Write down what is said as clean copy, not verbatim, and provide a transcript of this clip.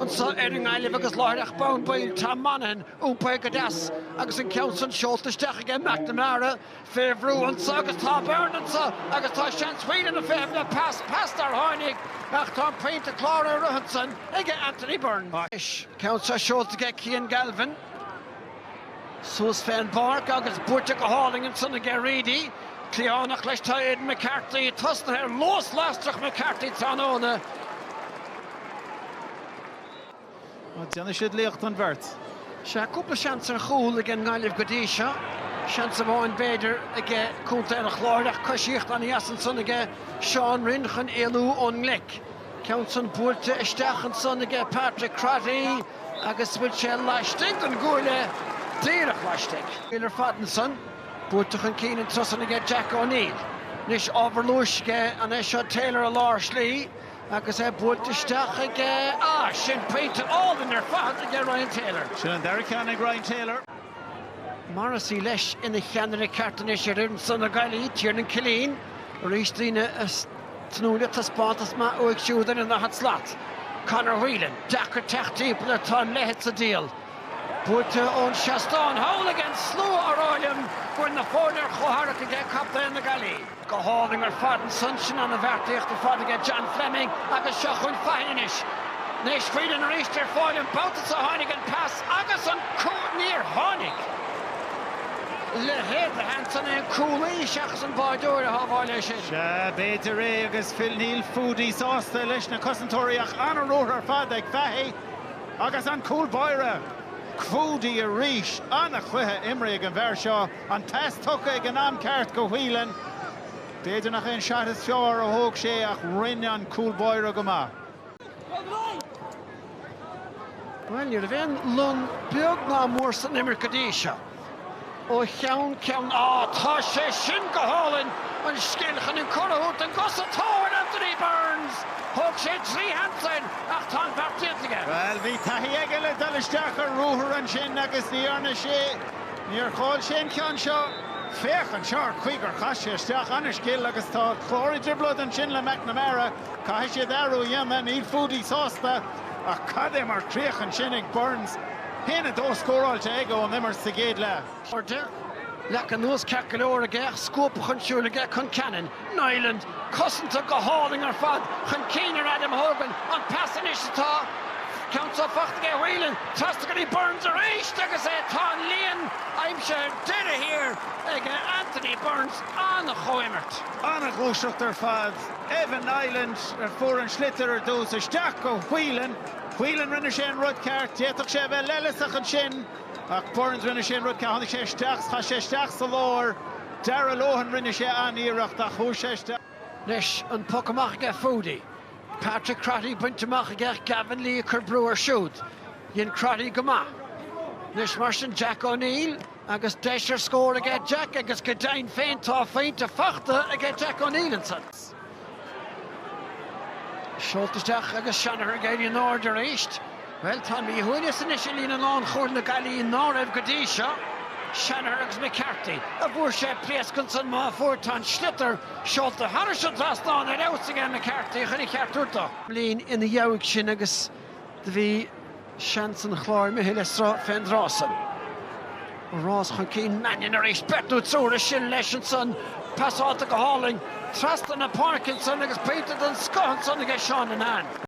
Council Gaillimh agus Láirech Bán Bail Tam Manan Úpa Gadas agus an Council Seoltaisteach again McNamara Favorúansa agus tá Bernansa agus tá sean Sweden a Fevna pass ar Hánig ach tá Painte Clár Ruhanson ige Anthony Byrne. Council Seoltaige Cian Galvin Sus Fan Bark agus Buaicphointí Hallingenson ige Reedy Cleánach leis tá Aidan McCarthy Tusna her Los Lastrach McCarthy Tanona. Diana siad leocht an bheirt. Se cúpla seans ar chúl ag an Gaillimh Godíise. Seans bháin beidir ige cúnta ar a chláirach cosíocht an iasan son ige Sean Rinchan éalú ón Glic. Council Buaicphointí isteach an son ige Patrick Crotty agus bhfuil sé laistigh an gúile díreach laistigh. Ilar Fadenson, Buaicphointí an cín an trosan ige Jack O'Neill. Nis overlúis ige an Esho Taylor a Lár Slí. Agus Buaicphointí isteach ige sin Painte all in their fad ige Ryan Taylor. Sin an Derrick Ryan Taylor. Morrissey leis ina cheannaire cartan is rin san a Gaillimh Tiernan Killeen Rístlíne tnúla tá spátas má uig siúdan in a hat slat. Conor Whelan, Dakar Techtípla tá lehet sa díal. Buaicphointí ón Seastán Howligan slú aráilm fuin na fórnar choharach ige capta in na Gaillimh. Go háling ar fadan sunshine an a bhartaíocht ar fad ige John Fleming agus seo chun fahinis. Nis Freedan ar Easter fáilm Babhta sa Hánig an pass agus an níor Hánig. Le héad le Hanson an cúlaí seachas an báidúir a hábháil sin. Se beidir ré agus Phil Neal Foodie sásta leis na cosantóireach an a róth ar fad ag feithí agus an cúl báire. Foodie a ríis an a chuithe imrigh an bheirt seo an test tucha ag an amceart go Whelan. Beidir nach an seatas fear a thóg sé ach rinne an cúl báire go maith. Well, you're bhein lun beag ná mór san Imir Godíise. Ó cheann tá sé sin go hálainn an scilchan an corút an gosa táhain Anthony Burns. Thóg sé trí hansan ach tá bhartaíochtaige. Well, bhí taithí aige le dalisteach ar rúthar an sin agus níorna sé. Níor cháil sin ceann seo. Féach an seár chuigar chaise isteach an scil agus tá chláirí driblad an sin le McNamara. Caithí sé darú dhéanana Neal Foodie sásta ach cadé mar tríoch an sin ag Burns. Héna dó scóráilte ag ó nimmer sa géad le. Orte, lech an nús ceacail aige scópa chun siúla ige chun Cannon. Nyland, cosanta go háling ar fad chun cínar Adam Hogan an passan istá. Council Fachtaige Whelan, Trastagany Burns a réist agus tá líon aimse deire here ige Anthony Burns an a choimirt. An a glúiseacht ar fad. Evan Nyland ar fuair an slitter ar dús isteach go Whelan. Whelan rinne sé an rudceart, déach sé bheith leileach an sin. Ach Burns rinne sé an rudceart, tháinig sé isteach, tá sé isteach sa lár. Dara Lohan rinne sé an íireacht ach thú sé isteach. Leis an puc amach ige Foodie. Patrick Crotty buint amach ige Gavin Lee chur breúir siúd. Dhéan Crotty go maith. Leis mar sin Jack O'Neill agus deisir scór ige Jack agus go dain féin tá féinte Fachta ige Jack O'Neill an san. Seoltaisteach agus Shanair Gaillimh Norder éist. Well, tá mí huine san is lína lán chóir na Gaillimh North Godíise. Shanair agus McCarthy. A bhuair sé Priescanson má fuair tá slitter Seolta Harrison trastáin ar aus ige McCarthy chunig cheartúirta. Lín ina dheabhaigh sin agus bhí seansan chláir Michael Fendrásan. Rás chun cín manion ar éis betú trúra sin leis an son pasáta go háling. Trastan na Parkinson agus Peter den Scohanson ige Sean an Ann.